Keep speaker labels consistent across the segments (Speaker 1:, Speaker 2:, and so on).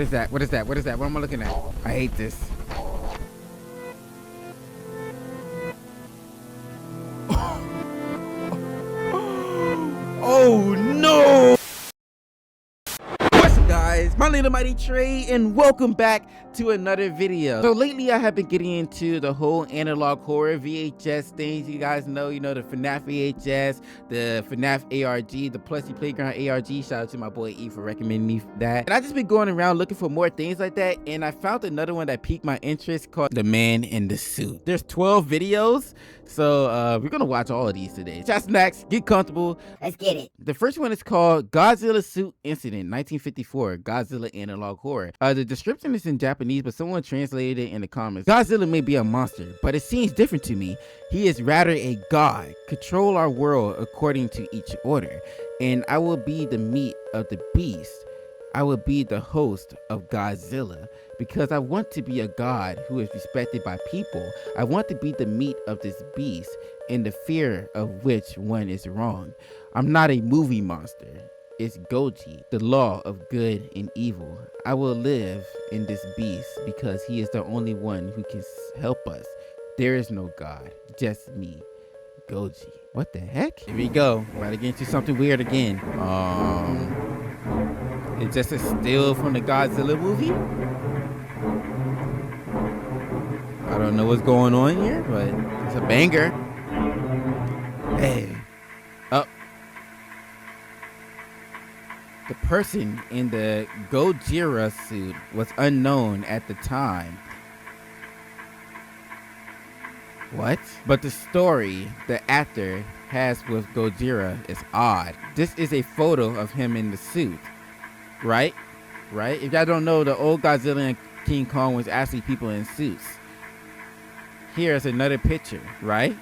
Speaker 1: What is that? What is that? What is that? What am I looking at? I hate this. Oh no! What's up, guys? My name is LaMighty Trey, and welcome back to another video. So lately I have been getting into the whole analog horror VHS things. You guys know, the FNAF VHS, the FNAF ARG, the Plushie Playground ARG. Shout out to my boy E for recommending me that. And I just been going around looking for more things like that, and I found another one that piqued my interest called The Man in the Suit. There's 12 videos, so we're gonna watch all of these today. Chat snacks, get comfortable.
Speaker 2: Let's get it.
Speaker 1: The first one is called Godzilla Suit Incident, 1954, Godzilla Analog Horror. The description is in Japanese, but someone translated it in the comments. Godzilla may be a monster, but it seems different to me. He is rather a god, control our world according to each order, and I will be the meat of the beast. I will be the host of Godzilla, because I want to be a god who is respected by people. I want to be the meat of this beast, and the fear of which one is wrong. I'm not a movie monster. It's Goji, the law of good and evil. I will live in this beast because he is the only one who can help us. There is no god, just me, Goji. What the heck? Here we go. We're about to get into something weird again. It's just a still from the Godzilla movie. I don't know what's going on here, but it's a banger. Hey. Oh. The person in the Godzilla suit was unknown at the time. What? But the story the actor has with Godzilla is odd. This is a photo of him in the suit. Right? If y'all don't know, the old Godzilla and King Kong was actually people in suits. Here's another picture, right?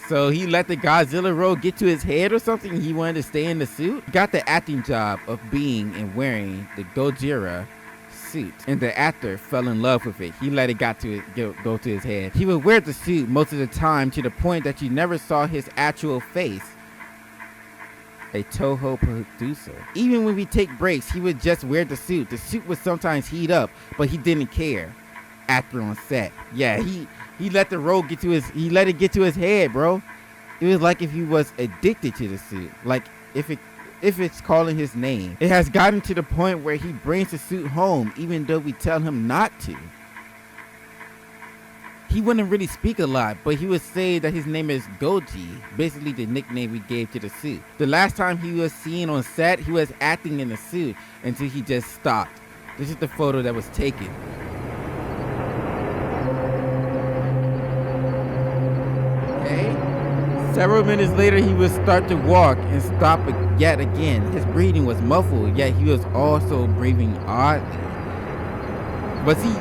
Speaker 1: So he let the Godzilla role get to his head or something. He wanted to stay in the suit. He got the acting job of being and wearing the Godzilla suit, and the actor fell in love with it. He let it go to his head. He would wear the suit most of the time, to the point that you never saw his actual face. A Toho producer. Even when we take breaks, he would just wear the suit. The suit would sometimes heat up, but he didn't care. Actor on set. Yeah, he let the role get to his head, bro. It was like if he was addicted to the suit. Like if it's calling his name. It has gotten to the point where he brings the suit home even though we tell him not to. He wouldn't really speak a lot, but he would say that his name is Goji, basically the nickname we gave to the suit. The last time he was seen on set, he was acting in the suit until he just stopped. This is the photo that was taken. Okay. Several minutes later, he would start to walk and stop yet again. His breathing was muffled, yet he was also breathing oddly. Was he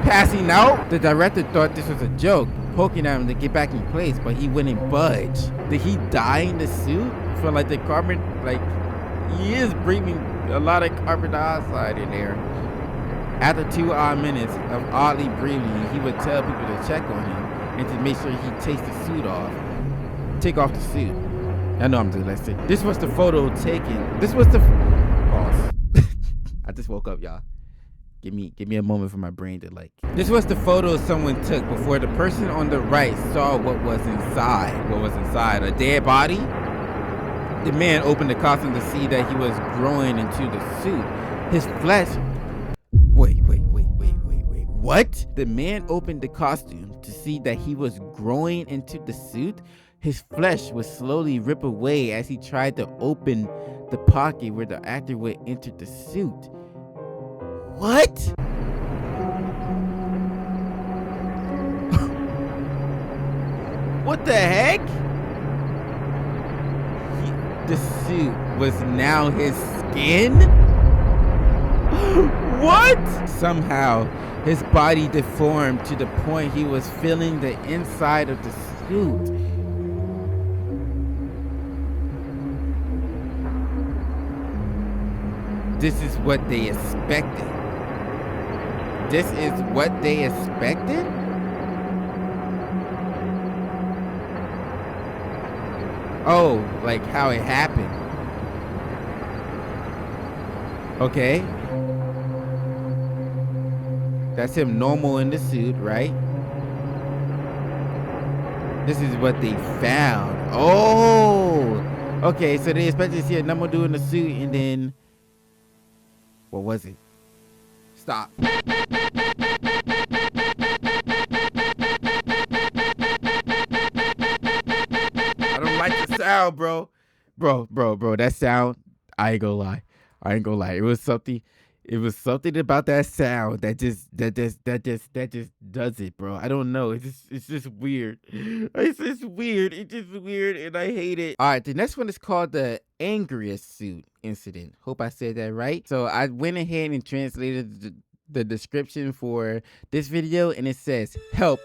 Speaker 1: passing out? The director thought this was a joke, poking at him to get back in place, but he wouldn't budge. Did he die in the suit? For like the carbon, like he is breathing a lot of carbon dioxide in there. After 2 odd minutes of oddly breathing, he would tell people to check on him and to make sure he takes the suit off. Take off the suit. I know I'm dyslexic. This was the photo taken. This was the pause. I just woke up, y'all. Give me a moment for my brain to like. This was the photo someone took before the person on the right saw what was inside. What was inside? A dead body? The man opened the costume to see that he was growing into the suit. His flesh. Wait. What? The man opened the costume to see that he was growing into the suit. His flesh would slowly rip away as he tried to open the pocket where the actor would enter the suit. What? What the heck? The suit was now his skin? What? Somehow, his body deformed to the point he was feeling the inside of the suit. This is what they expected. This is what they expected? Oh, like how it happened. Okay. That's him normal in the suit, right? This is what they found. Oh, okay. So they expected to see a normal dude in the suit, and then what was it? Stop. I don't like the sound, bro. Bro. That sound, I ain't gonna lie. It was something. It was something about that sound that just does it, bro. I don't know. It's just weird. It's just weird. It's just weird, and I hate it. All right, the next one is called the angriest suit incident. Hope I said that right. So I went ahead and translated the description for this video, and it says, "Help!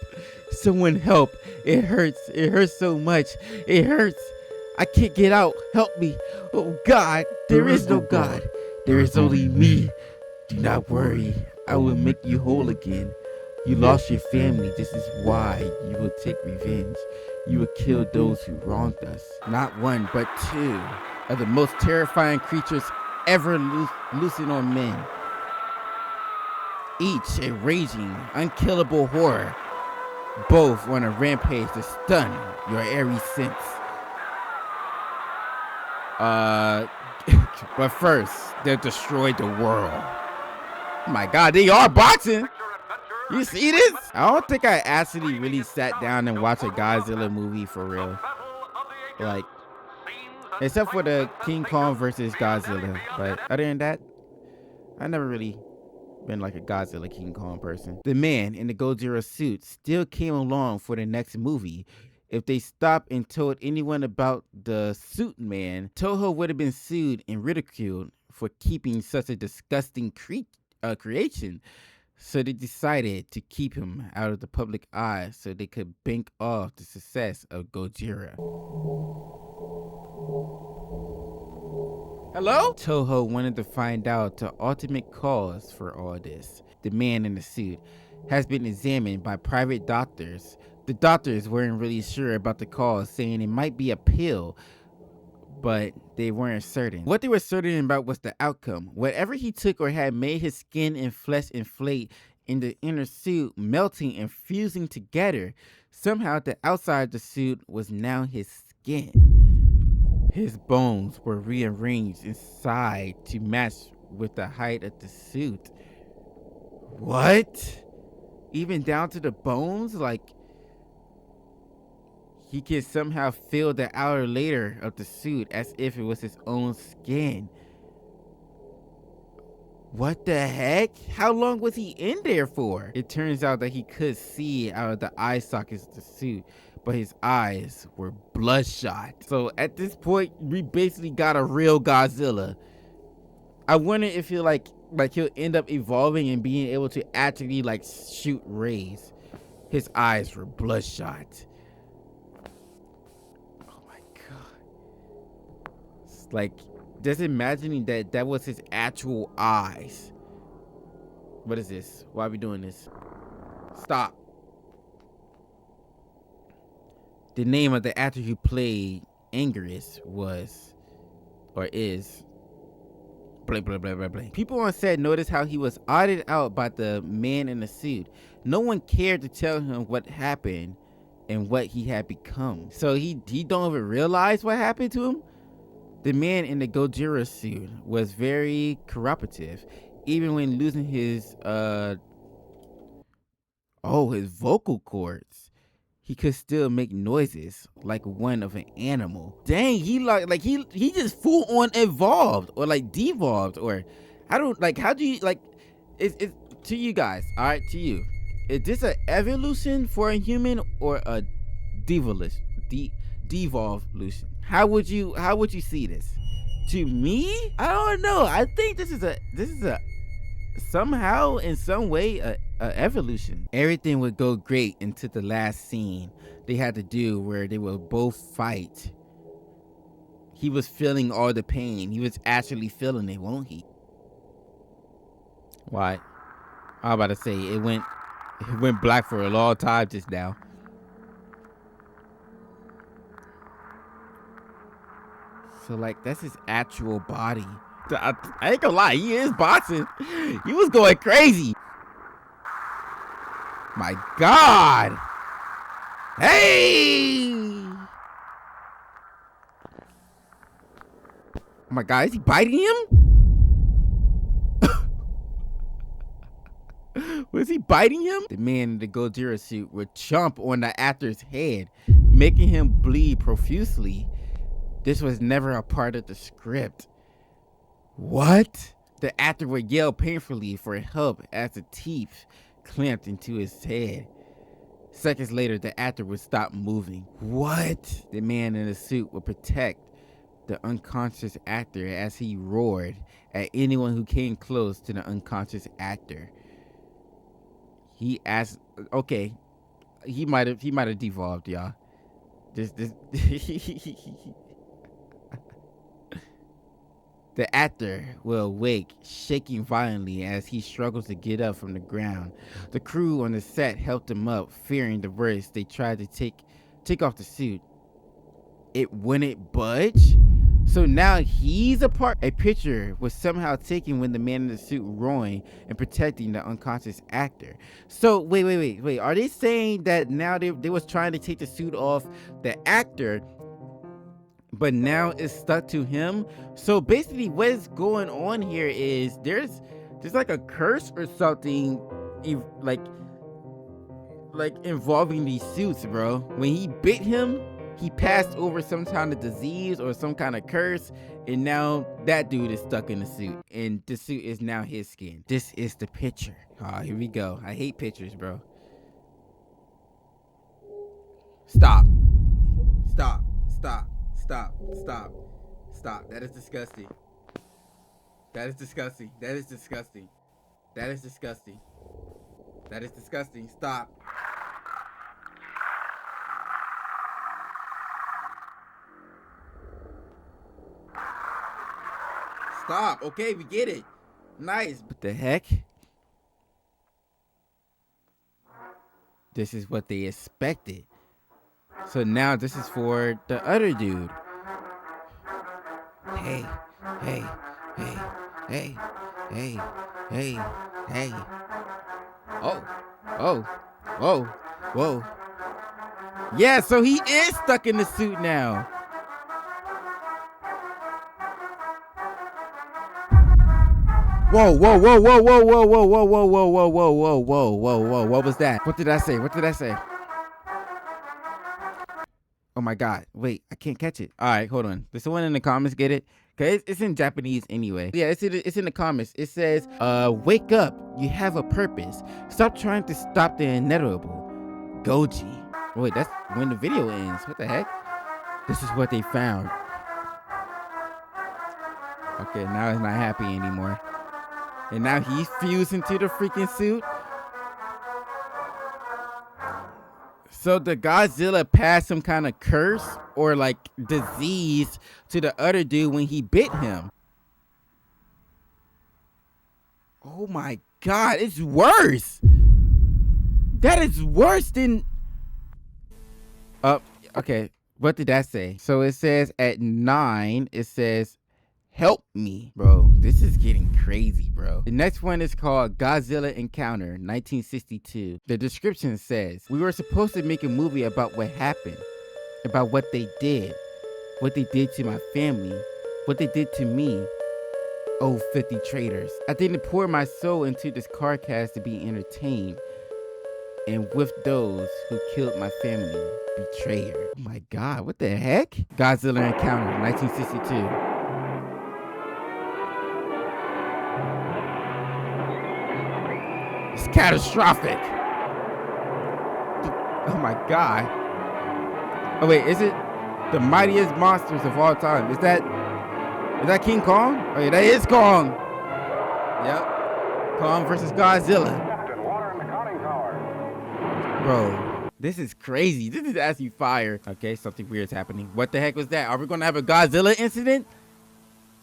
Speaker 1: Someone help! It hurts! It hurts so much! It hurts! I can't get out! Help me! Oh God! There is no God! There is only me! Do not worry, I will make you whole again. You lost your family. This is why you will take revenge. You will kill those who wronged us. Not one, but two of the most terrifying creatures ever loosened on men. Each a raging, unkillable horror. Both on a rampage to stun your every sense. But first, they'll destroy the world." Oh my God, they are boxing. You see this? I don't think I actually really sat down and watched a Godzilla movie for real. Like, except for the King Kong versus Godzilla. But other than that, I never really been like a Godzilla King Kong person. The man in the Godzilla suit still came along for the next movie. If they stopped and told anyone about the suit man, Toho would have been sued and ridiculed for keeping such a disgusting creation. So they decided to keep him out of the public eye so they could bank off the success of Godzilla. Hello? Toho wanted to find out the ultimate cause for all this. The man in the suit has been examined by private doctors. The doctors weren't really sure about the cause, saying it might be a pill, but they weren't certain. What they were certain about was the outcome. Whatever he took or had made his skin and flesh inflate in the inner suit, melting and fusing together. Somehow the outside of the suit was now his skin. His bones were rearranged inside to match with the height of the suit. What? Even down to the bones? Like, he can somehow feel the outer layer of the suit as if it was his own skin. What the heck? How long was he in there for? It turns out that he could see out of the eye sockets of the suit, but his eyes were bloodshot. So at this point, we basically got a real Godzilla. I wonder if he'll he'll end up evolving and being able to actually like shoot rays. His eyes were bloodshot. Like, just imagining that was his actual eyes. What is this? Why are we doing this? Stop. The name of the actor who played Angerus was, or is, blah, blah, blah, blah, blah. People on set noticed how he was odded out by the man in the suit. No one cared to tell him what happened and what he had become. So he don't even realize what happened to him? The man in the Godzilla suit was very cooperative, even when losing his his vocal cords. He could still make noises like one of an animal. Dang, he he just full on evolved or like devolved, or I don't like, how do you like it's to you guys, all right, to you. Is this an evolution for a human or a devolution? Devolution. How would you see this? To me, I don't know. I think this is a somehow in some way a evolution. Everything would go great until the last scene they had to do where they will both fight. He was feeling all the pain. He was actually feeling it, won't he? Why? I was about to say it went black for a long time just now. So like, that's his actual body. I ain't gonna lie, he is boxing. He was going crazy. My God. Hey. Oh my God, is he biting him? Was he biting him? The man in the Godzilla suit would chomp on the actor's head, making him bleed profusely. This was never a part of the script. What? The actor would yell painfully for help as the teeth clamped into his head. Seconds later, the actor would stop moving. What? The man in the suit would protect the unconscious actor as he roared at anyone who came close to the unconscious actor. He asked, okay, he might have devolved, y'all. This The actor will awake, shaking violently as he struggles to get up from the ground. The crew on the set helped him up, fearing the worst. They tried to take off the suit. It wouldn't budge. So now he's apart. A picture was somehow taken when the man in the suit roaring and protecting the unconscious actor. So wait. Are they saying that now they was trying to take the suit off the actor, but now it's stuck to him? So basically what is going on here is there's like a curse or something like involving these suits, bro. When he bit him, he passed over some kind of disease or some kind of curse, and now that dude is stuck in the suit, and the suit is now his skin. This is the picture. Oh, here we go. I hate pictures, bro. Stop. That is disgusting. That is disgusting. Stop. Stop. Okay, we get it. Nice. What the heck? This is what they expected. So now this is for the other dude. Hey. Whoa. Yeah, so he is stuck in the suit now. Whoa. What was that? What did I say? Oh my God. Wait, I can't catch it. All right, hold on. Does someone in the comments get it? Okay, it's in Japanese anyway. Yeah, it's in the comments. It says, wake up. You have a purpose. Stop trying to stop the inevitable. Goji. Wait, that's when the video ends. What the heck? This is what they found. Okay, now he's not happy anymore. And now he's fused into the freaking suit. So the Godzilla passed some kind of curse or like disease to the other dude when he bit him. Oh my God, it's worse. That is worse than... Okay, what did that say? So it says at 9, it says, help me. Bro, this is getting crazy, bro. The next one is called Godzilla Encounter, 1962. The description says, we were supposed to make a movie about what happened, about what they did to my family, what they did to me. Oh, 50 traitors. I didn't pour my soul into this car cast to be entertained. And with those who killed my family, betrayer. Oh my God, what the heck? Godzilla Encounter, 1962. It's catastrophic. Oh my God. Oh wait, is it the mightiest monsters of all time? Is that King Kong? Oh yeah, that is Kong. Yep. Kong versus Godzilla. Bro, this is crazy. This is actually fire. Okay, something weird's happening. What the heck was that? Are we gonna have a Godzilla incident?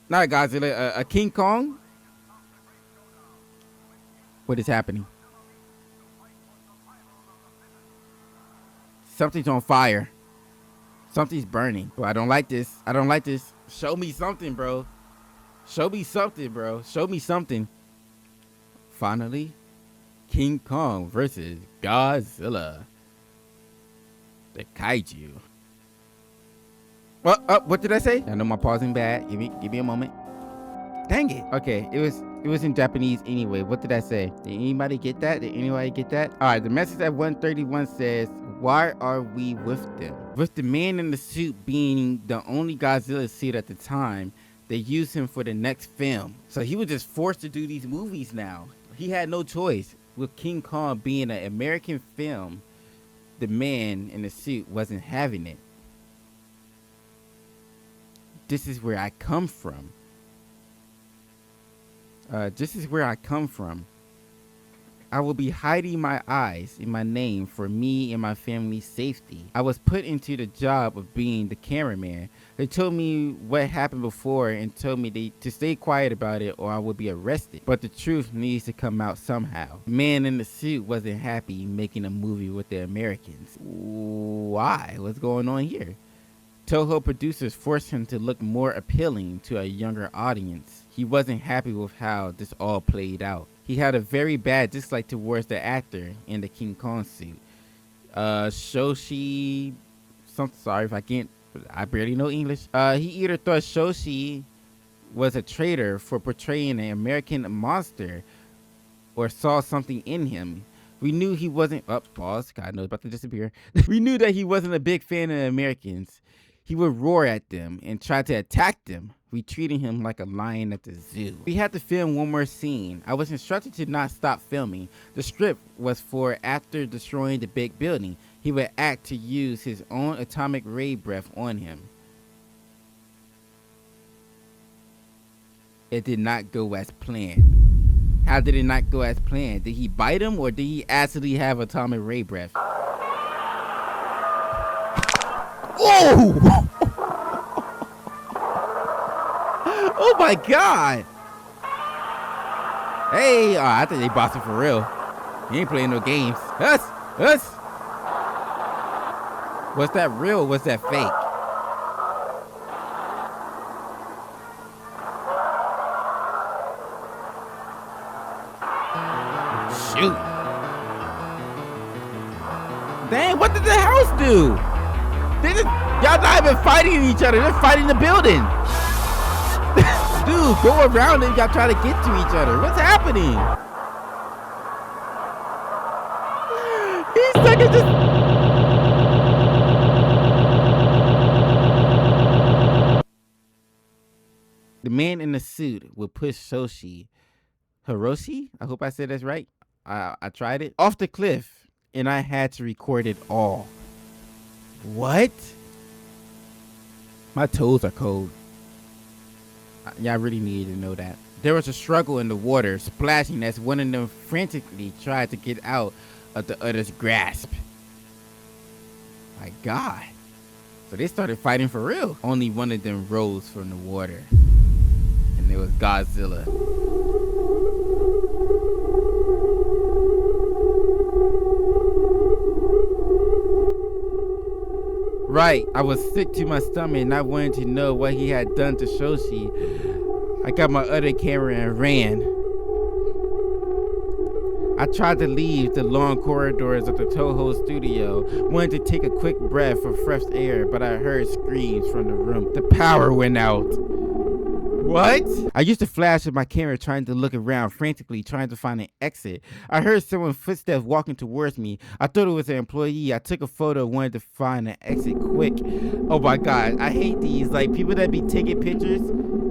Speaker 1: Not a Godzilla, a King Kong? What is happening? Something's on fire. Something's burning. Bro, I don't like this. Show me something, bro. Show me something. Finally, King Kong versus Godzilla, the kaiju. What did I say? I know my pausing bad. Give me a moment. Dang it. Okay, it was in Japanese anyway. What did I say? Did anybody get that? Did anybody get that? All right, the message at 131 says, why are we with them? With the man in the suit being the only Godzilla suit at the time, they used him for the next film. So he was just forced to do these movies now. He had no choice. With King Kong being an American film, the man in the suit wasn't having it. This is where I come from. This is where I come from. I will be hiding my eyes in my name for me and my family's safety. I was put into the job of being the cameraman. They told me what happened before and told me to stay quiet about it or I would be arrested. But the truth needs to come out somehow. The man in the suit wasn't happy making a movie with the Americans. Why? What's going on here? Toho producers forced him to look more appealing to a younger audience. He wasn't happy with how this all played out. He had a very bad dislike towards the actor in the King Kong suit. Shoshi, sorry if I barely know English. He either thought Shoshi was a traitor for portraying an American monster or saw something in him. We knew he wasn't, pause, God knows about to disappear. We knew that he wasn't a big fan of Americans. He would roar at them and try to attack them. We treated him like a lion at the zoo. We had to film one more scene. I was instructed to not stop filming. The script was for after destroying the big building, he would act to use his own atomic ray breath on him. It did not go as planned. How did it not go as planned? Did he bite him or did he actually have atomic ray breath? Oh! Oh my God! Hey, I think they boxing for real. He ain't playing no games. Us! Was that real or was that fake? Shoot! Dang, what did the house do? Y'all not even fighting each other. They're fighting the building. Dude, go around and y'all try to get to each other. What's happening? He's like just. The man in the suit would push Hiroshi. I hope I said that's right. I tried it off the cliff, and I had to record it all. What? My toes are cold. Y'all really needed to know that. There was a struggle in the water, splashing as one of them frantically tried to get out of the other's grasp. My God. So they started fighting for real. Only one of them rose from the water. And it was Godzilla. Right, I was sick to my stomach and I wanted to know what he had done to Shoshi. I got my other camera and ran. I tried to leave the long corridors of the Toho studio, wanted to take a quick breath of fresh air, but I heard screams from the room. The power went out. What? I used to flash with my camera trying to look around frantically, trying to find an exit. I heard someone's footsteps walking towards me. I thought it was an employee. I took a photo, wanted to find an exit quick. Oh my God, I hate these. Like people that be taking pictures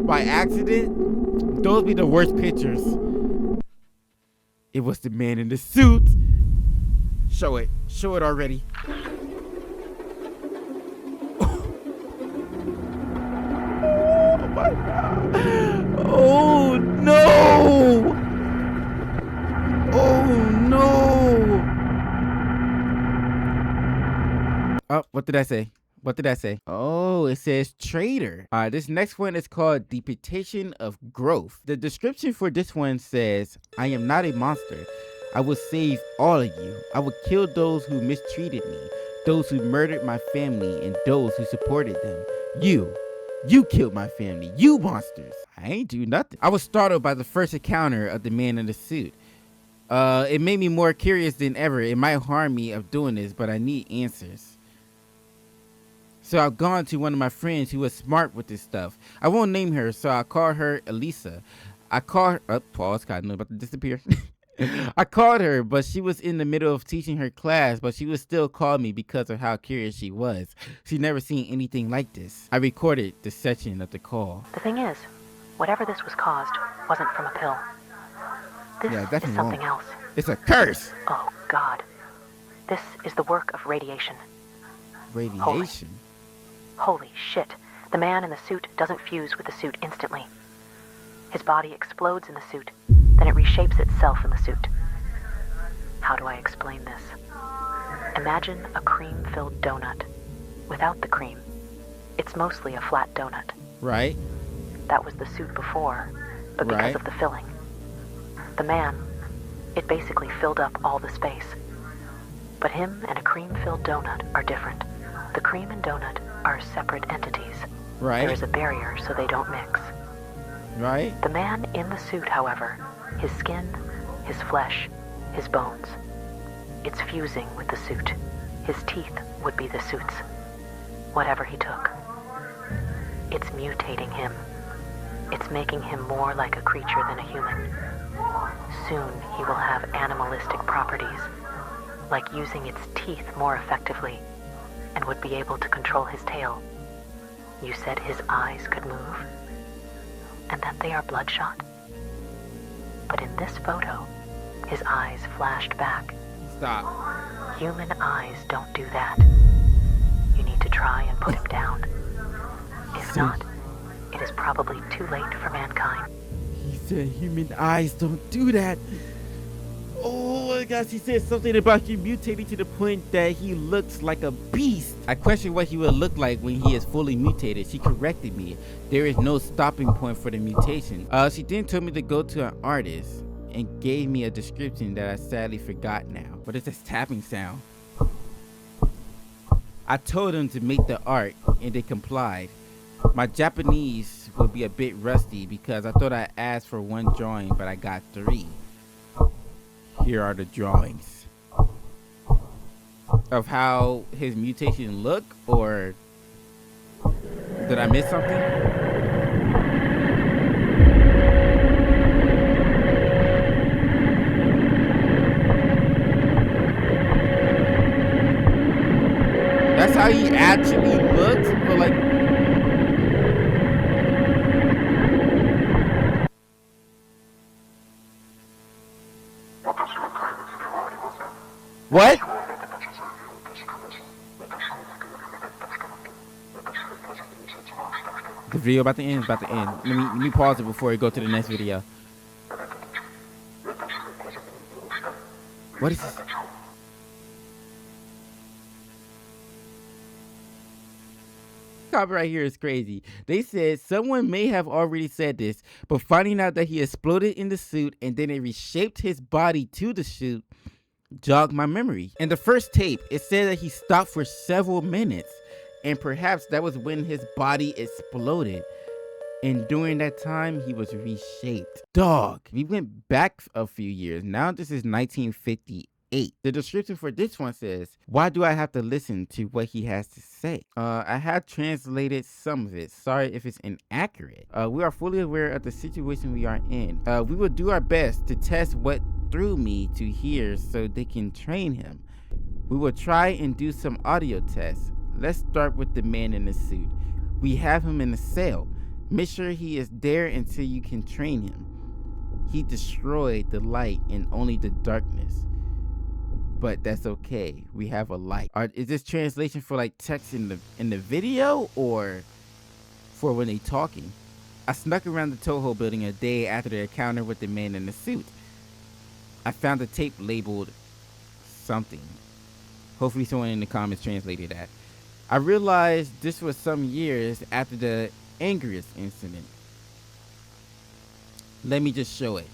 Speaker 1: by accident, those be the worst pictures. It was the man in the suit. Show it already. Oh my God. Oh no! Oh no! Oh, what did I say? Oh, it says traitor. This next one is called Depiction of Growth. The description for this one says, I am not a monster. I will save all of you. I will kill those who mistreated me, those who murdered my family, and those who supported them. You killed my family, you monsters. I ain't do nothing. I was startled by the first encounter of the man in the suit. It made me more curious than ever. It might harm me of doing this, but I need answers. So I've gone to one of my friends who was smart with this stuff. I won't name her, so I call her Elisa. I called her, pause, God, I'm about to disappear. I called her, but she was in the middle of teaching her class, but she would still call me because of how curious she was. She'd never seen anything like this. I recorded the section of the call.
Speaker 2: The thing is, whatever this was caused wasn't from a pill. This is something else.
Speaker 1: It's a curse.
Speaker 2: Oh, God. This is the work of radiation.
Speaker 1: Radiation?
Speaker 2: Holy shit. The man in the suit doesn't fuse with the suit instantly. His body explodes in the suit, then it reshapes itself in the suit. How do I explain this? Imagine a cream-filled donut. Without the cream, it's mostly a flat donut.
Speaker 1: Right.
Speaker 2: That was the suit before, but because of the filling. The man, it basically filled up all the space. But him and a cream-filled donut are different. The cream and donut are separate entities.
Speaker 1: Right.
Speaker 2: There is a barrier so they don't mix.
Speaker 1: Right.
Speaker 2: The man in the suit, however, his skin, his flesh, his bones, it's fusing with the suit. His teeth would be the suit's. Whatever he took. It's mutating him. It's making him more like a creature than a human. Soon he will have animalistic properties, like using its teeth more effectively, and would be able to control his tail. You said his eyes could move, and that they are bloodshot? But in this photo, his eyes flashed back.
Speaker 1: Stop.
Speaker 2: Human eyes don't do that. You need to try and put him down. If not, it is probably too late for mankind.
Speaker 1: He said human eyes don't do that. Oh my gosh, he said something about you mutating to the point that he looks like a beast. I questioned what he would look like when he is fully mutated. She corrected me. There is no stopping point for the mutation. She then told me to go to an artist and gave me a description that I sadly forgot now. What is this tapping sound? I told him to make the art and they complied. My Japanese would be a bit rusty because I thought I asked for one drawing, but I got 3. Here are the drawings of how his mutation look, or did I miss something? That's how he actually looks, or like. What? The video about to end. It's about to end. Let me pause it before we go to the next video. What is this? Copyright here is crazy. They said someone may have already said this, but finding out that he exploded in the suit and then it reshaped his body to the suit jogged my memory. In the first tape, it said that he stopped for several minutes, and perhaps that was when his body exploded. And during that time, he was reshaped. Dog. We went back a few years. Now this is 1958. The description for this one says, why do I have to listen to what he has to say? I have translated some of it. Sorry if it's inaccurate. We are fully aware of the situation we are in. We will do our best to test what through me to hear so they can train him. We will try and do some audio tests. Let's start with the man in the suit. We have him in a cell. Make sure he is there until you can train him. He destroyed the light and only the darkness. But that's okay. We have a light. Is this translation for like text in the video or for when they talking? I snuck around the Toho building a day after the encounter with the man in the suit. I found a tape labeled something. Hopefully someone in the comments translated that. I realized this was some years after the angriest incident. Let me just show it.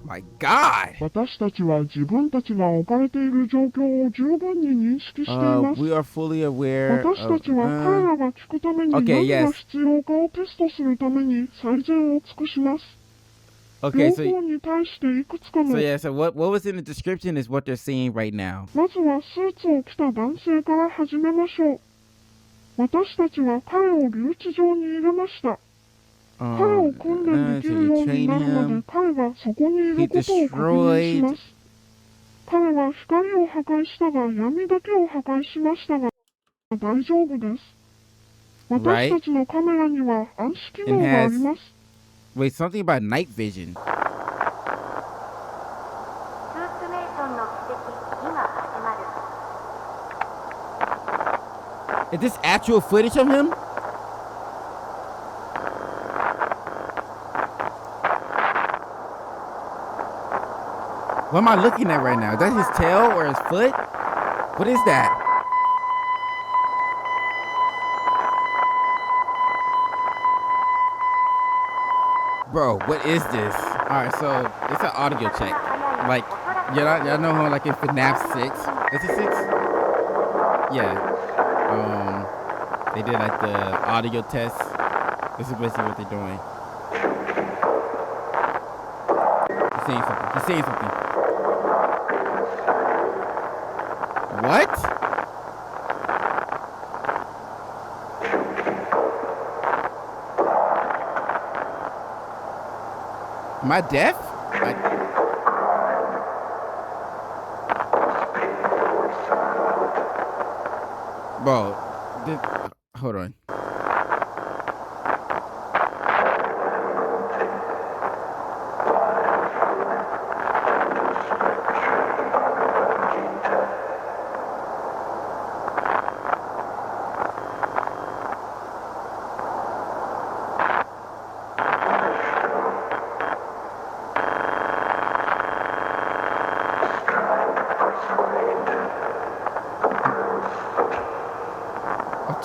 Speaker 1: My God. God.
Speaker 3: 私たちは自分たちが置かれている状況を十分に認識しています。
Speaker 1: We are fully aware
Speaker 3: 私たちは彼らが聞くために
Speaker 1: Okay,
Speaker 3: 何が必要かをテストするために最善を尽くします。
Speaker 1: Okay,
Speaker 3: 両方に対していくつかの
Speaker 1: so what was in the description is what they're seeing right now.
Speaker 3: まずはスーツを着た男性から始めましょう。私たちは彼を留置場に入れました。彼を訓練できるようになるまで彼がそこにいることを確認します。彼は光を破壊したが闇だけを破壊しましたが大丈夫です。私たちのカメラには暗視機能があります。
Speaker 1: Wait, something about night vision. Is this actual footage of him? What am I looking at right now? Is that his tail or his foot? What is that? Bro, what is this? Alright, so it's an audio check. Like, y'all know how like in FNAF 6? Is it 6? Yeah. They did like the audio test. This is basically what they're doing. He's saying something. He's saying something. What? Am I deaf? Bro, hold on.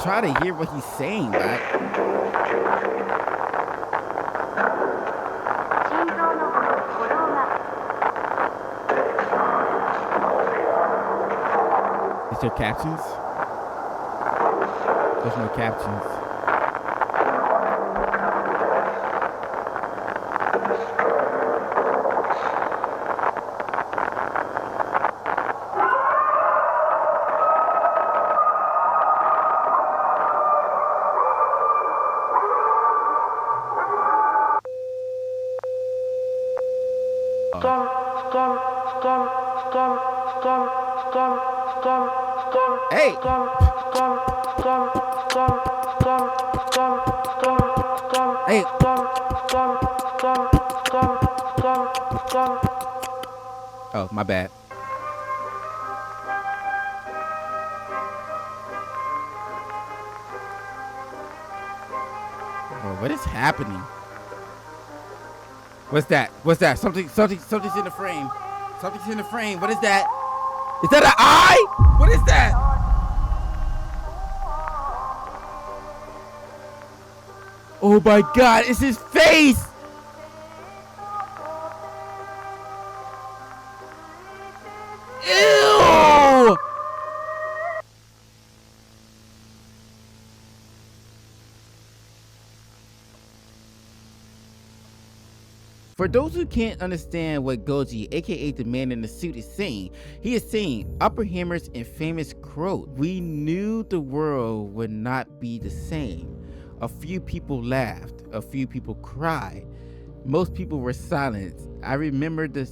Speaker 1: Try to hear what he's saying, right? Is there captions? There's no captions. Hey! Hey! Oh, my bad. Oh, what is happening? What's that? What's that? Something's in the frame. Something's in the frame. What is that? Is that an eye? What is that? Oh my God, it's his face! Ew! For those who can't understand what Goji, aka the man in the suit, is saying, he is saying upper hammers and famous quote. We knew the world would not be the same. A few people laughed, a few people cried. Most people were silent. I remember the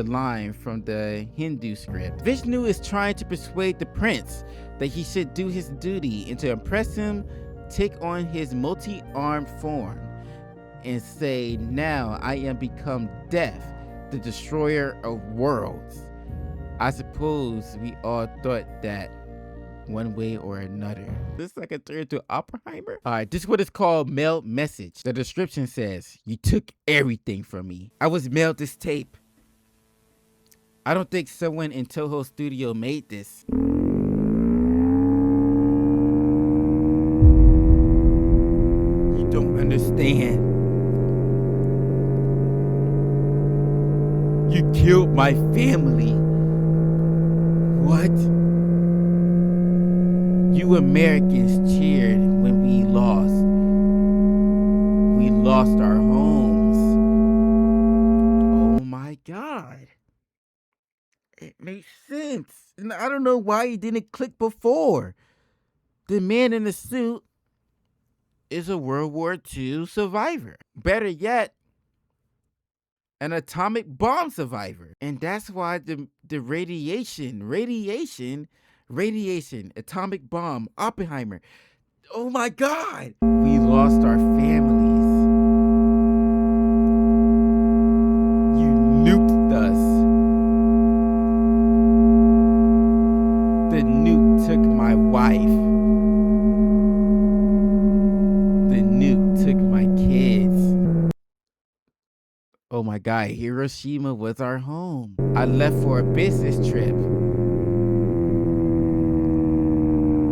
Speaker 1: line from the Hindu script. Vishnu is trying to persuade the prince that he should do his duty and to impress him, take on his multi-armed form and say, now I am become death, the destroyer of worlds. I suppose we all thought that one way or another. This is like a turn to Oppenheimer. All right, this is what it's called, mailed message. The description says, you took everything from me. I was mailed this tape. I don't think someone in Toho Studio made this. You don't understand. You killed my family. What? You Americans cheered when we lost. We lost our homes. Oh my God. It makes sense. And I don't know why it didn't click before. The man in the suit is a World War II survivor. Better yet, an atomic bomb survivor. And that's why the radiation, atomic bomb, Oppenheimer. Oh my God. We lost our families. You nuked us. The nuke took my wife. The nuke took my kids. Oh my God, Hiroshima was our home. I left for a business trip.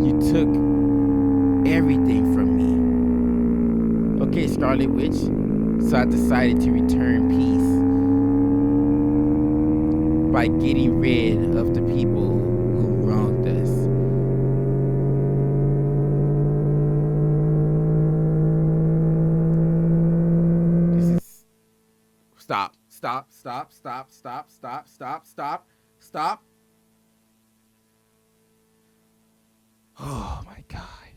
Speaker 1: You took everything from me. Okay, Scarlet Witch. So I decided to return peace by getting rid of the people who wronged us. Stop. Oh my God.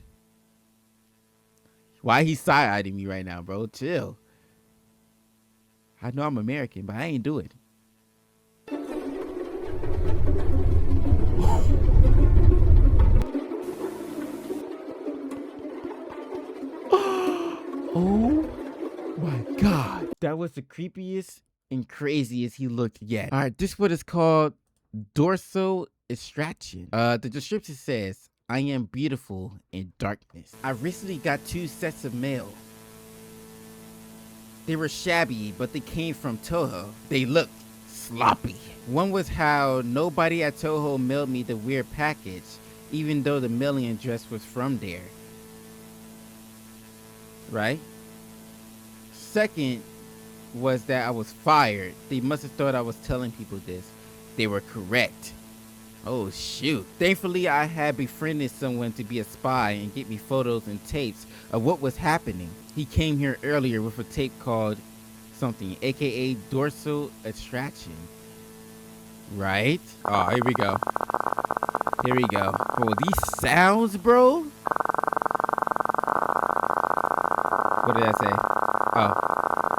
Speaker 1: Why he side-eyeing me right now, bro? Chill. I know I'm American, but I ain't do it. Oh my God. That was the creepiest and craziest he looked yet. All right, this is what it's called, dorsal extraction. The description says, I am beautiful in darkness. I recently got 2 sets of mail. They were shabby, but they came from Toho. They looked sloppy. One was how nobody at Toho mailed me the weird package, even though the mailing address was from there. Right? Second was that I was fired. They must have thought I was telling people this. They were correct. Oh shoot. Thankfully, I had befriended someone to be a spy and get me photos and tapes of what was happening. He came here earlier with a tape called something, aka dorsal extraction. Right? Oh, here we go. Here we go. Bro, these sounds, bro. What did I say? Oh,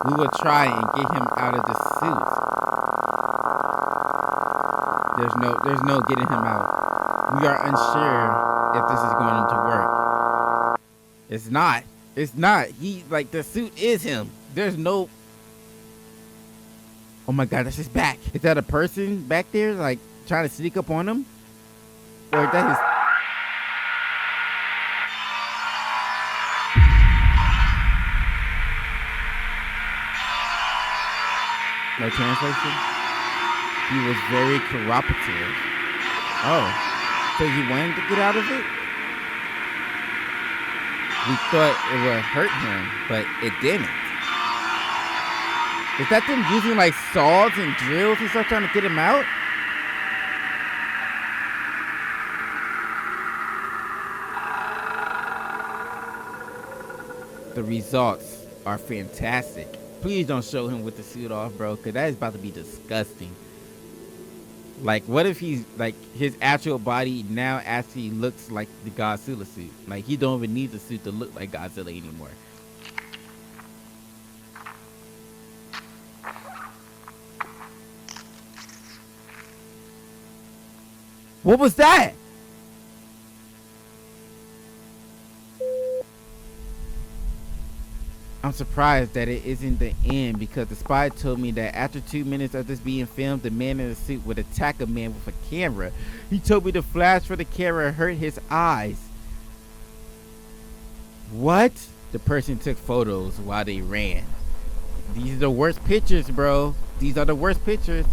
Speaker 1: we will try and get him out of the suit. There's no getting him out. We are unsure if this is going to work. It's not. It's not. He, like, the suit is him. There's no. Oh my God, that's his back. Is that a person back there, like, trying to sneak up on him? Or is that his. No translation? He was very cooperative. Oh, so he wanted to get out of it? We thought it would hurt him, but it didn't. Is that them using like saws and drills and stuff trying to get him out? The results are fantastic. Please don't show him with the suit off, bro, because that is about to be disgusting. Like, what if he's, like, his actual body now actually looks like the Godzilla suit? Like, he don't even need the suit to look like Godzilla anymore. What was that? I'm surprised that it isn't the end, because the spy told me that after 2 minutes of this being filmed, the man in the suit would attack a man with a camera. He told me the flash for the camera hurt his eyes. What? The person took photos while they ran. These are the worst pictures, bro. These are the worst pictures.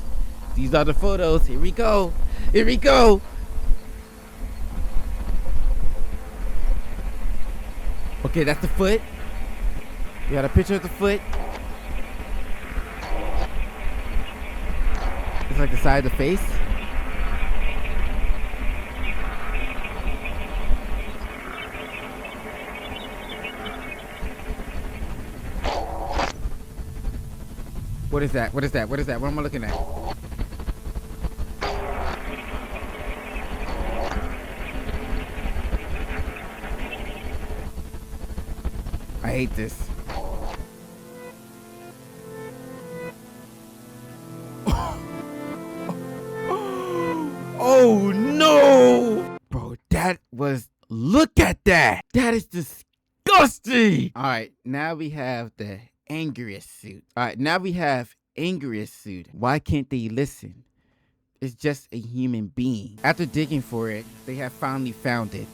Speaker 1: These are the photos. Here we go. Here we go. Okay, that's the foot. We got a picture of the foot. like the side of the face. What is that? What is that? What is that? What am I looking at? I hate this. Oh no! Bro, that was... Look at that! That is disgusting! Alright, now we have the angriest suit. Alright, now we have angriest suit. Why can't they listen? It's just a human being. After digging for it, they have finally found it.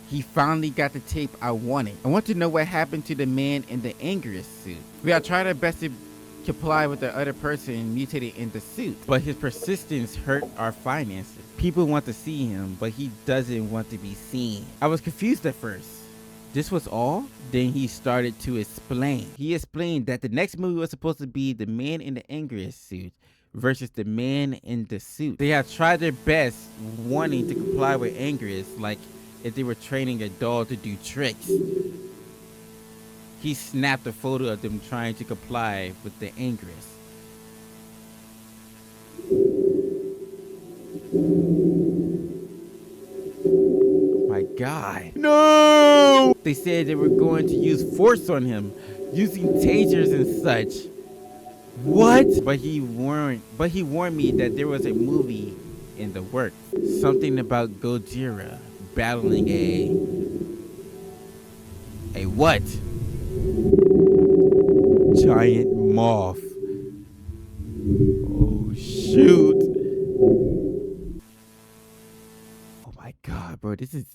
Speaker 1: He finally got the tape I wanted. I want to know what happened to the man in the angriest suit. We are trying our best to comply with the other person mutated in the suit, but his persistence hurt our finances. People want to see him, but he doesn't want to be seen. I was confused at first. This was all? Then he started to explain. He explained that the next movie was supposed to be the man in the angriest suit versus the man in the suit. They have tried their best wanting to comply with angriest, like if they were training a doll to do tricks. He snapped a photo of them trying to comply with the angriest. My God. No! They said they were going to use force on him, using tasers and such. What? But he warned me that there was a movie in the works. Something about Godzilla battling a what? Giant moth. Oh shoot. Oh my God, bro, this is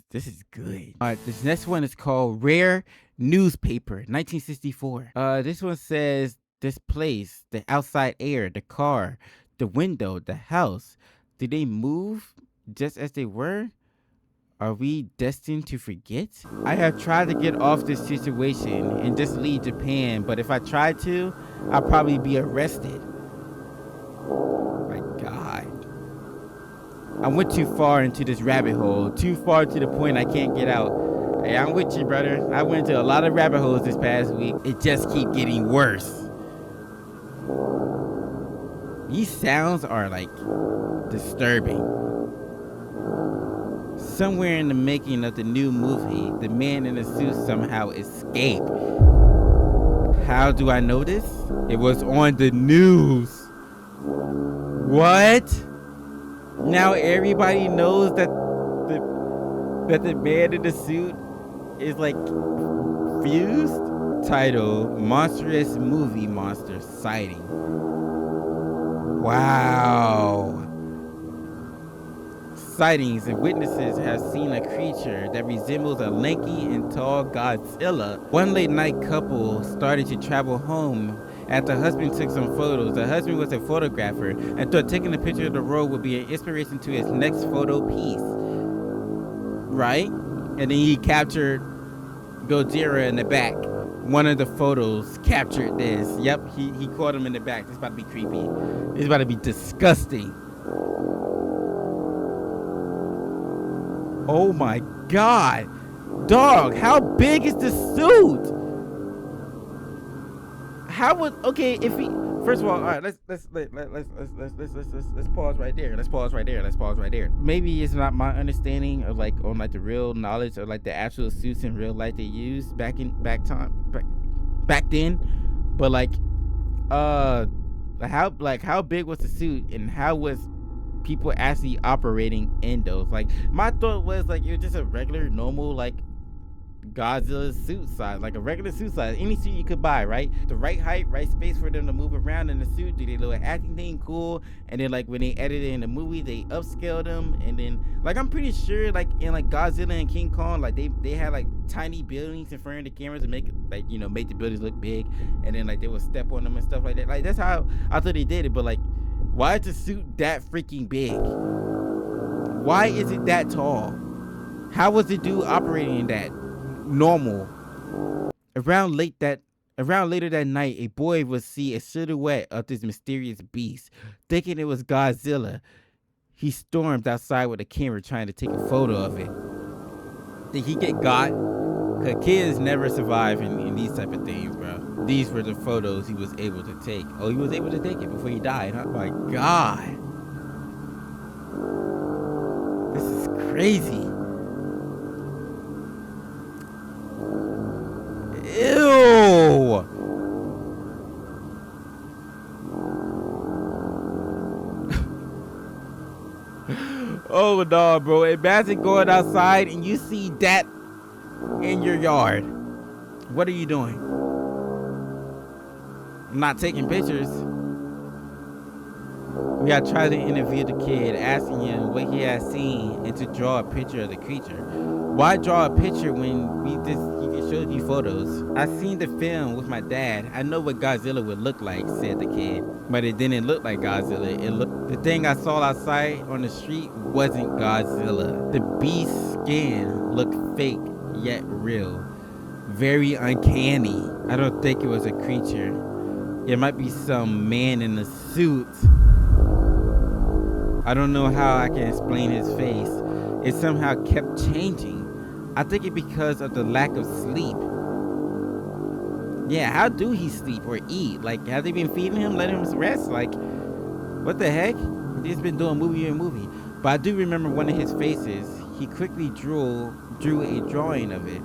Speaker 1: good. All right, this next one is called Rare Newspaper, 1964. This one says this place, the outside air, the car, the window, the house. Did they move just as they were? Are we destined to forget? I have tried to get off this situation and just leave Japan, but if I tried to, I'll probably be arrested. Oh my God. I went too far into this rabbit hole, too far to the point I can't get out. Hey, I'm with you, brother. I went into a lot of rabbit holes this past week. It just keeps getting worse. These sounds are like disturbing. Somewhere in the making of the new movie, the man in the suit somehow escaped. How do I know this? It was on the news. What? Now everybody knows that the man in the suit is like fused? Title: Monstrous Movie Monster Sighting. Wow. Sightings and witnesses have seen a creature that resembles a lanky and tall Godzilla. One late night couple started to travel home after the husband took some photos. The husband was a photographer and thought taking a picture of the road would be an inspiration to his next photo piece. Right? And then he captured Godzilla in the back. One of the photos captured this. Yep, he caught him in the back. This is about to be creepy. This is about to be disgusting. Oh my God, dog! How big is the suit? How would if he first of all right? Let's pause right there. Let's pause right there. Maybe it's not my understanding of like on like the real knowledge of like the actual suits in real life they used back then, but like how big was the suit and how was people actually operating in those? Like my thought was like it was just a regular normal like Godzilla suit size, like a regular suit size, any suit you could buy, right? The right height, right space for them to move around in the suit, do their little acting thing cool, and then like when they edited in the movie they upscaled them, and then like I'm pretty sure like in like Godzilla and King Kong like they had like tiny buildings in front of the cameras to make it like make the buildings look big, and then like they would step on them and stuff like that. Like that's how I thought they did it, but like why is the suit that freaking big? Why is it that tall? How was the dude operating in that? Normal. Around late that Around later that night, a boy would see a silhouette of this mysterious beast. Thinking it was Godzilla, he stormed outside with a camera trying to take a photo of it. Did he get got? Because kids never survive in these type of things, bro. These were the photos he was able to take. Oh, he was able to take it before he died. Oh my God. This is crazy. Ew. Oh no, bro. Imagine going outside and you see that in your yard. What are you doing? I'm not taking pictures. We gotta try to interview the kid, asking him what he has seen and to draw a picture of the creature. Why draw a picture when he can show you photos? I seen the film with my dad. I know what Godzilla would look like, said the kid. But it didn't look like Godzilla. The thing I saw outside on the street wasn't Godzilla. The beast's skin looked fake yet real. Very uncanny. I don't think it was a creature. It might be some man in a suit. I don't know how I can explain his face. It somehow kept changing. I think it's because of the lack of sleep. Yeah, how do he sleep or eat? Like, have they been feeding him, letting him rest? Like, what the heck? He's been doing movie and movie. But I do remember one of his faces. He quickly drew a drawing of it.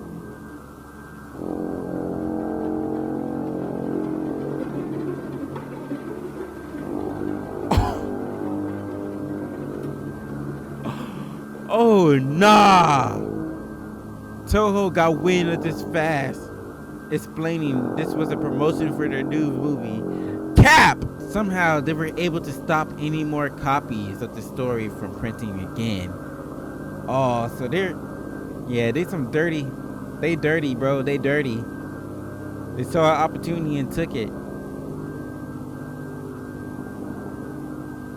Speaker 1: Oh, nah. Toho got wind of this fast, explaining this was a promotion for their new movie. Cap! Somehow they were able to stop any more copies of the story from printing again. Oh, so they some dirty. They dirty, bro. They dirty. They saw an opportunity and took it.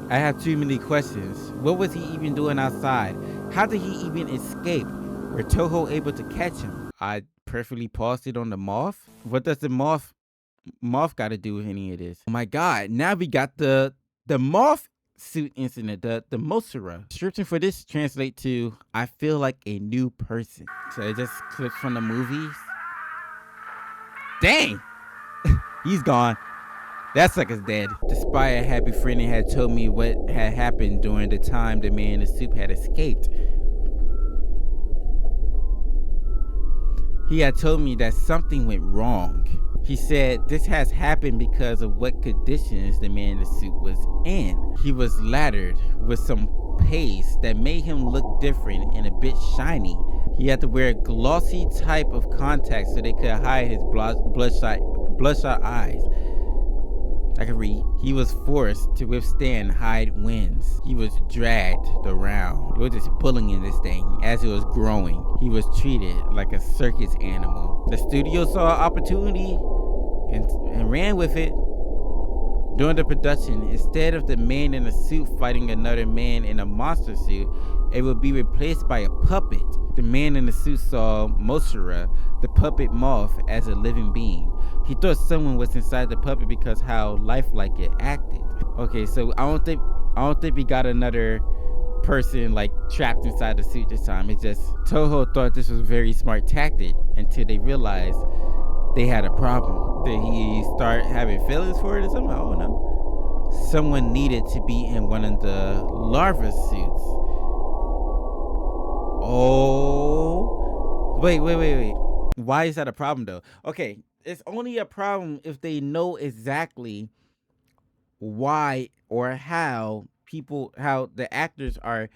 Speaker 1: I have too many questions. What was he even doing outside? How did he even escape? Were Toho able to catch him? I perfectly paused it on the moth. What does the moth got to do with any of this? Oh my God! Now we got the moth suit incident. The Mosura. Description for this translate to I feel like a new person. So it just clips from the movies. Dang, he's gone. That sucker's dead. Despite a happy friend had told me what had happened during the time the man in the suit had escaped. He had told me that something went wrong. He said this has happened because of what conditions the man in the suit was in. He was lattered with some paste that made him look different and a bit shiny. He had to wear a glossy type of contacts so they could hide his bloodshot eyes. I can read. He was forced to withstand high winds. He was dragged around. They were just bullying this thing as it was growing. He was treated like a circus animal. The studio saw an opportunity and ran with it. During the production, instead of the man in a suit fighting another man in a monster suit, it would be replaced by a puppet. The man in the suit saw Mosura, the puppet moth, as a living being. He thought someone was inside the puppet because how lifelike it acted. Okay, so I don't think we got another person like trapped inside the suit this time. It's just Toho thought this was a very smart tactic until they realized they had a problem. Did he start having feelings for it or something? I don't know. Someone needed to be in one of the larva suits. Oh, wait. Why is that a problem though? Okay, it's only a problem if they know exactly why or how the actors are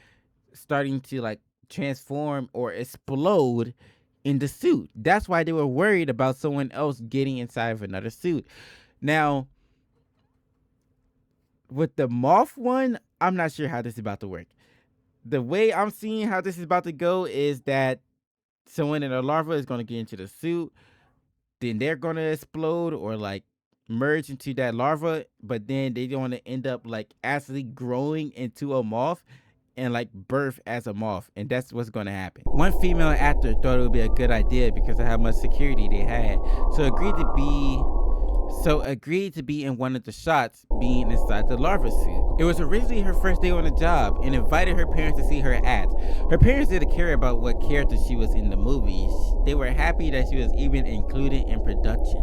Speaker 1: starting to like transform or explode in the suit. That's why they were worried about someone else getting inside of another suit. Now, with the moth one, I'm not sure how this is about to work. The way I'm seeing how this is about to go is that someone in a larva is going to get into the suit, then they're going to explode or like merge into that larva, but then they're going to end up like actually growing into a moth and like birth as a moth, and that's what's going to happen. One female actor thought it would be a good idea because of how much security they had, so agreed to be in one of the shots being inside the larva suit. It was originally her first day on the job and invited her parents to see her act. Her parents didn't care about what character she was in the movie. They were happy that she was even included in production.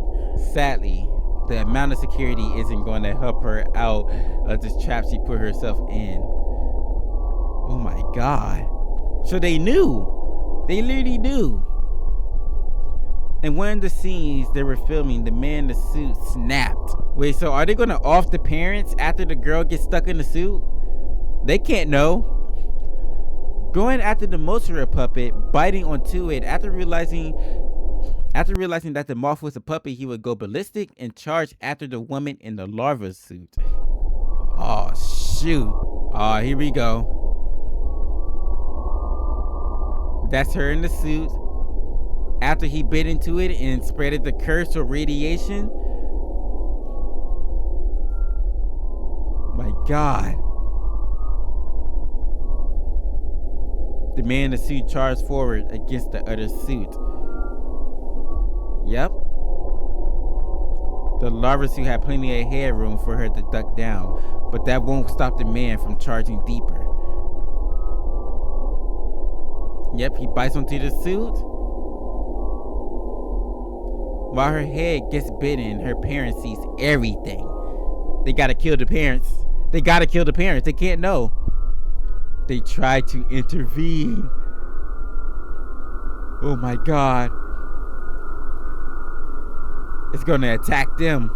Speaker 1: Sadly, the amount of security isn't going to help her out of this trap she put herself in. Oh my God. So they knew. They literally knew. In one of the scenes they were filming, the man in the suit snapped. Wait, so are they gonna off the parents after the girl gets stuck in the suit? They can't know. Going after the Mothra puppet, biting onto it, after realizing that the moth was a puppet, he would go ballistic and charge after the woman in the larva suit. Oh shoot. Oh, here we go. That's her in the suit. After he bit into it and spreaded the curse of radiation. My God. The man in the suit charged forward against the other suit. Yep. The larva suit had plenty of headroom for her to duck down, but that won't stop the man from charging deeper. Yep, he bites onto the suit. While her head gets bitten, her parents sees everything. They gotta kill the parents. They can't know. They try to intervene. Oh my God. It's gonna attack them.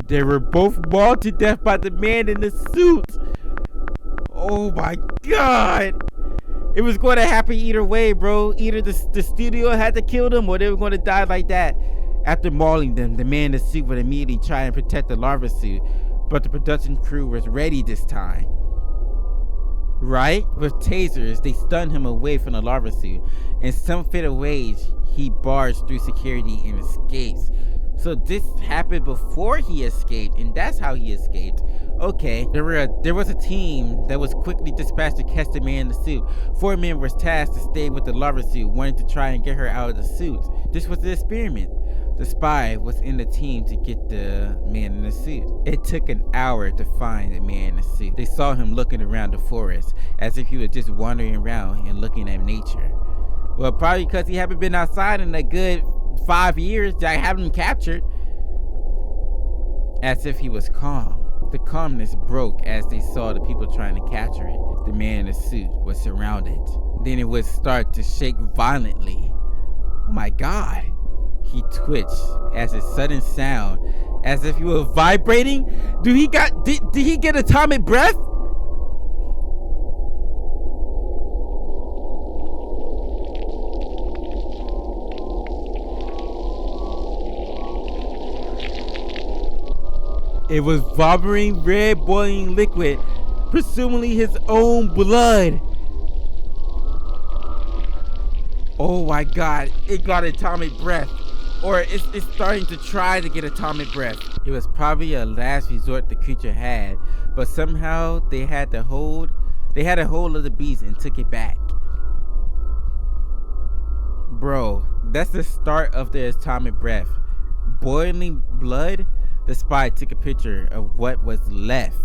Speaker 1: They were both mauled to death by the man in the suit. Oh my God. It was going to happen either way, bro. Either the studio had to kill them or they were going to die like that. After mauling them, the man in the suit would immediately try and protect the larva suit. But the production crew was ready this time. Right? With tasers, they stunned him away from the larva suit. In some fit of rage, he barged through security and escapes. So this happened before he escaped, and that's how he escaped. Okay, there was a team that was quickly dispatched to catch the man in the suit. 4 men were tasked to stay with the larva suit, wanting to try and get her out of the suit. This was the experiment. The spy was in the team to get the man in the suit. It took an hour to find the man in the suit. They saw him looking around the forest, as if he was just wandering around and looking at nature. Well, probably because he haven't been outside in a good 5 years. I haven't him captured. As if he was calm. The calmness broke as they saw the people trying to capture it. The man in the suit was surrounded. Then it would start to shake violently. Oh my God. He twitched as a sudden sound, as if he was vibrating. Did he get atomic breath? It was vomiting red boiling liquid, presumably his own blood. Oh my God, it got atomic breath. Or it's starting to try to get atomic breath. It was probably a last resort the creature had, but somehow they had a hold of the beast and took it back. Bro, that's the start of the atomic breath. Boiling blood. The spy took a picture of what was left.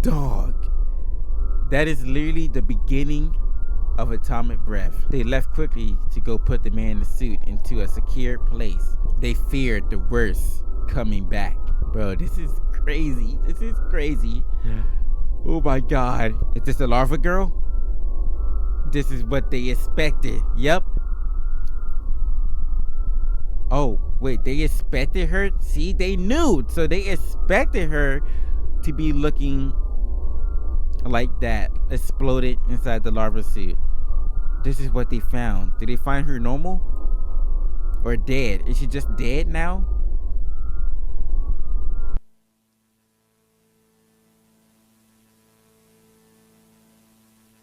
Speaker 1: Dog. That is literally the beginning of atomic breath. They left quickly to go put the man in the suit into a secure place. They feared the worst coming back. Bro, this is crazy. This is crazy. Oh my God. Is this a larva girl? This is what they expected. Yep. Oh, wait, they expected her? See, they knew. So they expected her to be looking like that, exploded inside the larva suit. This is what they found. Did they find her normal? Or dead? Is she just dead now?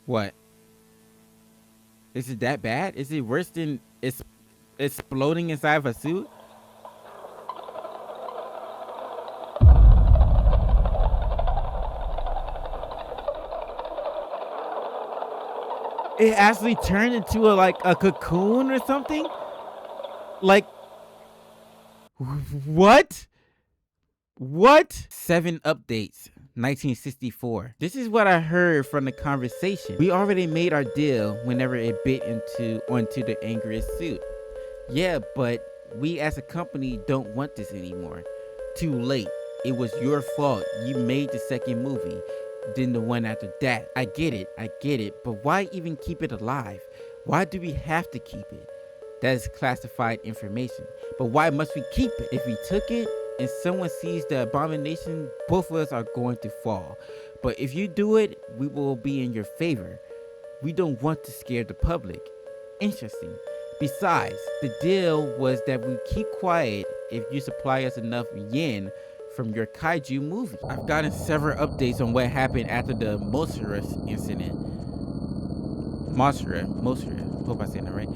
Speaker 1: What? Is it that bad? Is it worse than it's exploding inside of a suit? It actually turned into a cocoon or something? Like, what? What? 7 updates, 1964. This is what I heard from the conversation. We already made our deal whenever it bit onto the angriest suit. Yeah, but we as a company don't want this anymore. Too late. It was your fault. You made the second movie, then the one after that. I get it, but why even keep it alive? Why do we have to keep it? That is classified information. But why must we keep it? If we took it and someone sees the abomination, both of us are going to fall. But if you do it, we will be in your favor. We don't want to scare the public. Interesting. Besides, the deal was that we keep quiet if you supply us enough yen from your kaiju movie. I've gotten several updates on what happened after the monstrous incident. Monstrous, hope I said that right.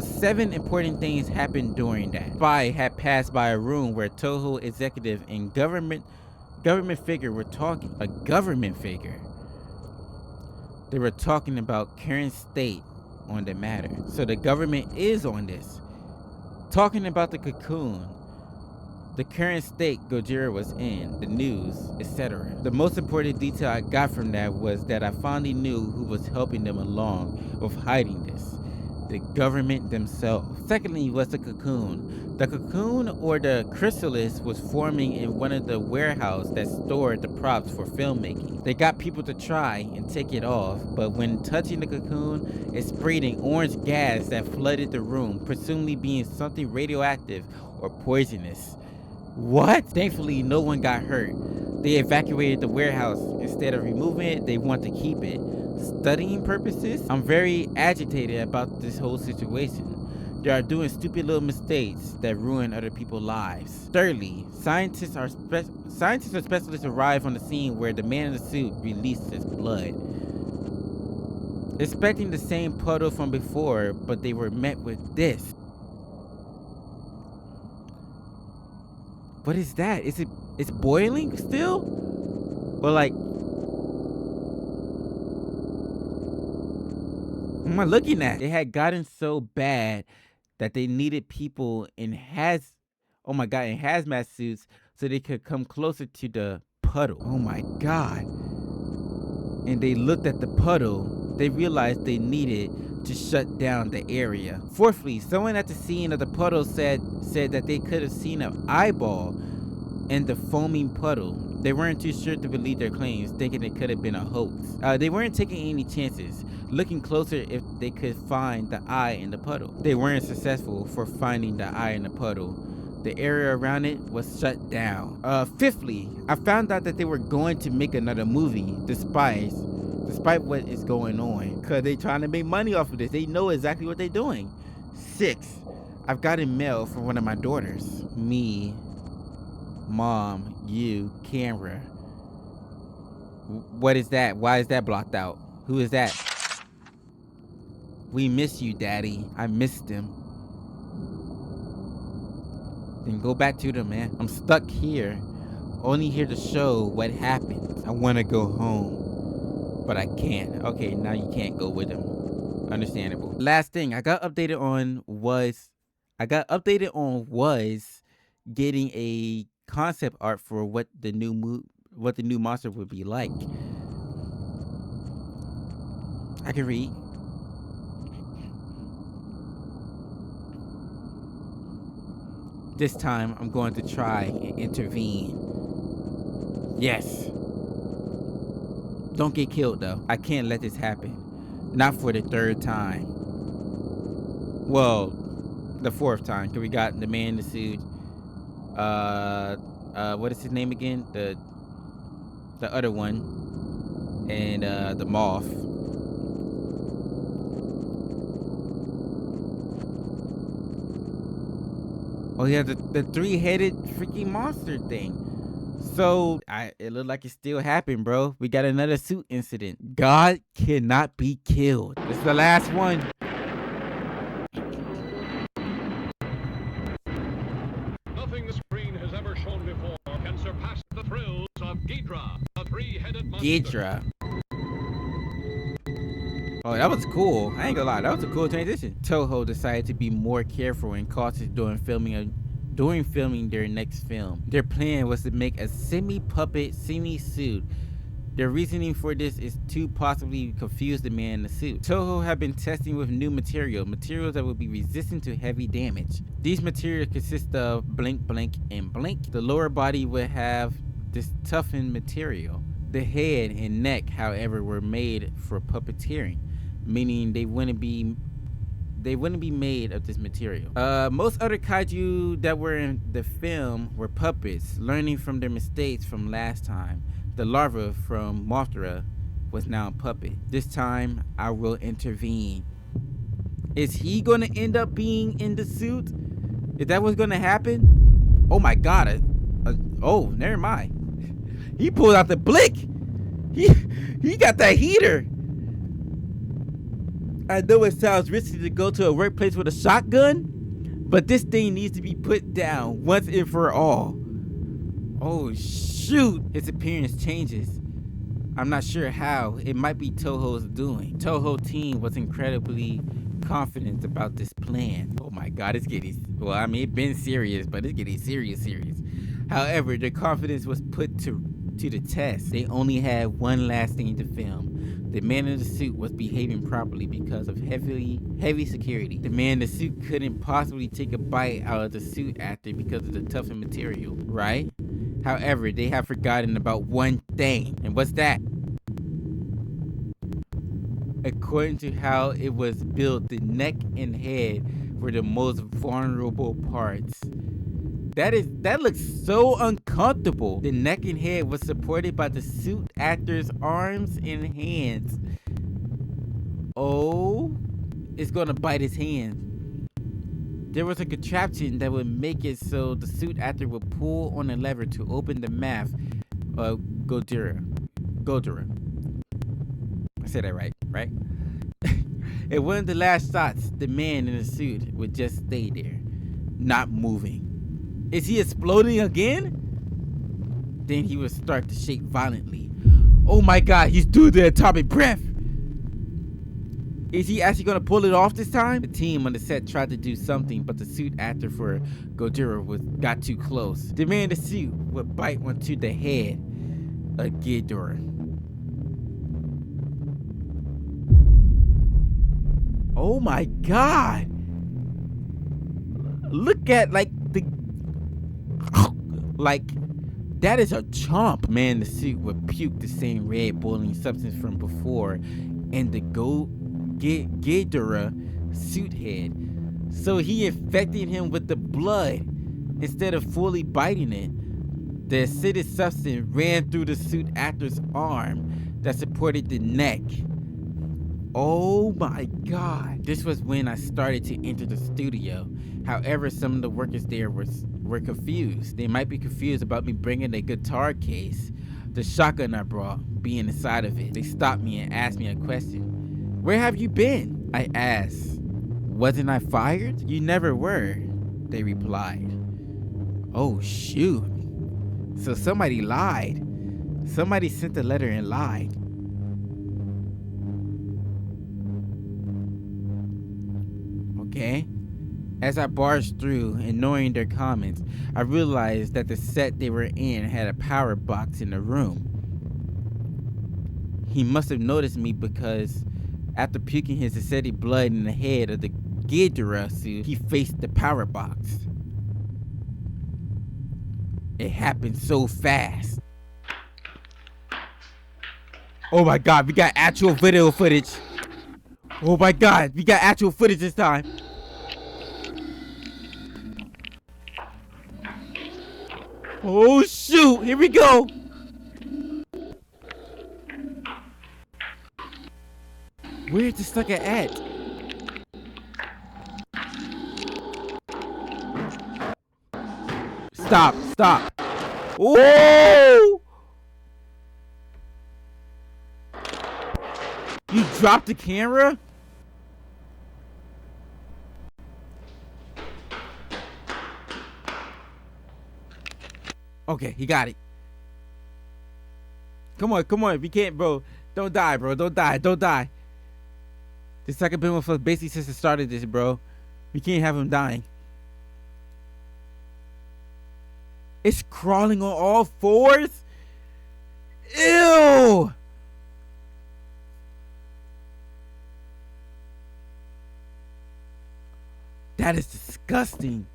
Speaker 1: 7 important things happened during that. Spy had passed by a room where Toho executive and government figure were talking. A government figure. They were talking about current state on the matter. So the government is on this. Talking about the cocoon, the current state Godzilla was in, the news, etc. The most important detail I got from that was that I finally knew who was helping them along with hiding this. The government themselves. Secondly was the cocoon. The cocoon or the chrysalis was forming in one of the warehouses that stored the props for filmmaking. They got people to try and take it off, but when touching the cocoon, it sprayed an orange gas that flooded the room, presumably being something radioactive or poisonous. What? Thankfully, no one got hurt. They evacuated the warehouse. Instead of removing it, they want to keep it. Studying purposes? I'm very agitated about this whole situation. They are doing stupid little mistakes that ruin other people's lives. Thirdly, scientists or specialists arrive on the scene where the man in the suit released his blood. Expecting the same puddle from before, but they were met with this. What is that? It's boiling still? Or like, what am I looking at? It had gotten so bad that they needed people in hazmat suits so they could come closer to the puddle. Oh my God. And they looked at the puddle. They realized they needed to shut down the area. Fourthly, someone at the scene of the puddle said that they could have seen an eyeball in the foaming puddle. They weren't too sure to believe their claims, thinking it could have been a hoax. They weren't taking any chances, looking closer if they could find the eye in the puddle. They weren't successful for finding the eye in the puddle. The area around it was shut down. Fifthly, I found out that they were going to make another movie, despite what is going on, because they're trying to make money off of this. They know exactly what they're doing. 6, I've gotten mail from one of my daughters. Me, mom, you, camera. What is that? Why is that blocked out? Who is that? We miss you, Daddy. I missed them. Then go back to them, man. I'm stuck here, only here to show what happened. I want to go home, but I can't. Okay, now you can't go with them. Understandable. Last thing I got updated on was getting a concept art for what the new monster would be like. I can read. This time I'm going to try and intervene. Yes. Don't get killed though. I can't let this happen. Not for the 3rd time. Well, the 4th time. Cause we got the man in the suit. What is his name again? The other one. And the moth. Oh yeah, the 3-headed freaking monster thing. So it looked like it still happened, bro. We got another suit incident. God cannot be killed. This is the last one.
Speaker 4: has ever shown before can surpass the thrills of Ghidra, the three-headed monster.
Speaker 1: Ghidra. Oh, that was cool. I ain't gonna lie, that was a cool transition. Toho decided to be more careful and cautious during filming their next film. Their plan was to make a semi-puppet, semi-suit. Their reasoning for this is to possibly confuse the man in the suit. Toho had been testing with new materials that would be resistant to heavy damage. These materials consist of blink, blink, and blink. The lower body would have this toughened material. The head and neck, however, were made for puppeteering, meaning they wouldn't be made of this material. Most other kaiju that were in the film were puppets, learning from their mistakes from last time. The larva from Mothra was now a puppet. This time, I will intervene. Is he gonna end up being in the suit? Is that what's gonna happen? Oh my god. Oh, never mind. He pulled out the blick. He got that heater. I know it sounds risky to go to a workplace with a shotgun, but this thing needs to be put down once and for all. Oh shoot, his appearance changes. I'm not sure how. It might be Toho's doing. Toho team was incredibly confident about this plan. Oh my god, it's getting, well, I mean, it's been serious, but it's getting serious. However, their confidence was put to the test. They only had one last thing to film. The man in the suit was behaving properly because of heavy security. The man in the suit couldn't possibly take a bite out of the suit actor because of the toughened material, right? However, they have forgotten about one thing. And what's that? According to how it was built, the neck and head were the most vulnerable parts. That looks so uncomfortable. The neck and head was supported by the suit actor's arms and hands. Oh, it's gonna bite his hand. There was a contraption that would make it so the suit actor would pull on a lever to open the mouth of Godzilla. I said that right? And one of the last shots, the man in the suit would just stay there, not moving. Is he exploding again? Then he would start to shake violently. Oh my god, he's doing the atomic breath. Is he actually gonna pull it off this time? The team on the set tried to do something, but the suit actor for Godzilla got too close. The man in the suit would bite onto the head of Ghidorah. Oh my god. Look at that is a chomp. Man in the suit would puke the same red boiling substance from before and the Ghidorah suit head. So he infected him with the blood instead of fully biting it. The acidic substance ran through the suit actor's arm that supported the neck. Oh my god. This was when I started to enter the studio. However, some of the workers there were confused. They might be confused about me bringing a guitar case, the shotgun I brought, being inside of it. They stopped me and asked me a question. Where have you been? I asked. Wasn't I fired? You never were, they replied. Oh shoot. So somebody lied. Somebody sent a letter and lied. Okay. As I barged through, ignoring their comments, I realized that the set they were in had a power box in the room. He must have noticed me because after puking his acidic blood in the head of the Ghidorah suit, he faced the power box. It happened so fast. Oh my god, we got actual video footage. Oh my god, we got actual footage this time. Oh shoot, here we go. Where's the sucker at? Stop. Oh! You dropped the camera? Okay, he got it. Come on, come on. We can't, bro. Don't die, bro. Don't die. Don't die. The second been with us basically since the start of this, bro. We can't have him dying. It's crawling on all fours? Ew! That is disgusting.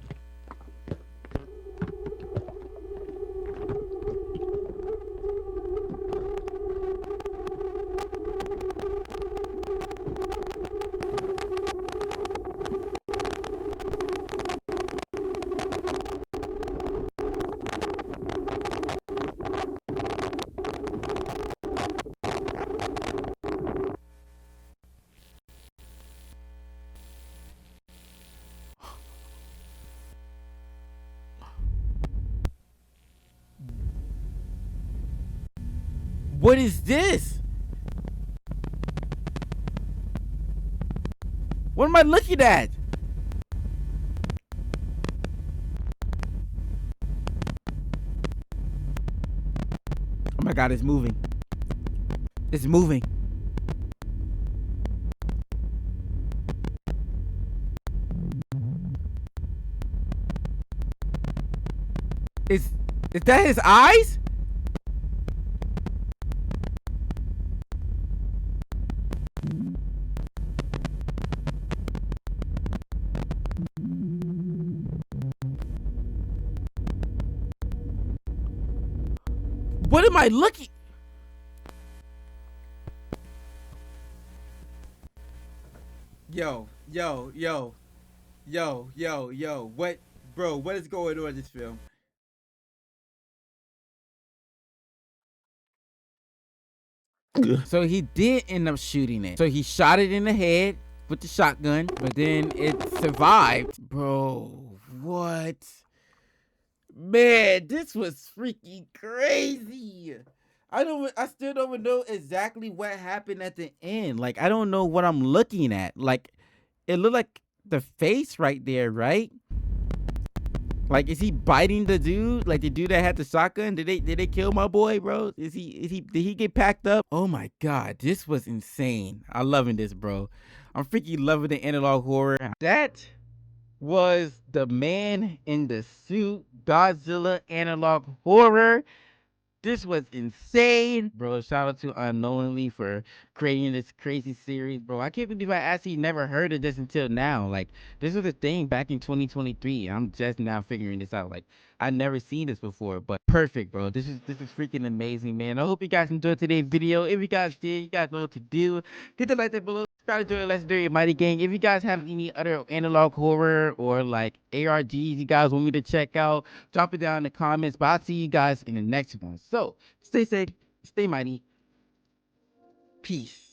Speaker 1: What is this? What am I looking at? Oh my God, it's moving. It's moving. Is that his eyes? What am I looking? Yo. What, bro, what is going on in this film? So he did end up shooting it. So he shot it in the head with the shotgun, but then it survived. Bro, what? Man, this was freaking crazy. I still don't know exactly what happened at the end. Like, I don't know what I'm looking at. Like, it looked like the face right there, right? Like, is he biting the dude? Like the dude that had the shotgun? Did they kill my boy, bro? Did he get packed up? Oh my God, this was insane. I'm loving this, bro. I'm freaking loving the analog horror. That was the man in the suit, Godzilla analog horror. This was insane, bro. Shout out to Unknowingly for creating this crazy series, bro. I can't believe I actually never heard of this until now. Like, this was a thing back in 2023. I'm just now figuring this out. Like, I never seen this before, but perfect, bro. This is freaking amazing, man. I hope you guys enjoyed today's video. If you guys did, you guys know what to do. Hit the like button below. Subscribe to the Legendary Mighty Gang. If you guys have any other analog horror or like ARGs you guys want me to check out, drop it down in the comments. But I'll see you guys in the next one. So stay safe, stay mighty. Peace.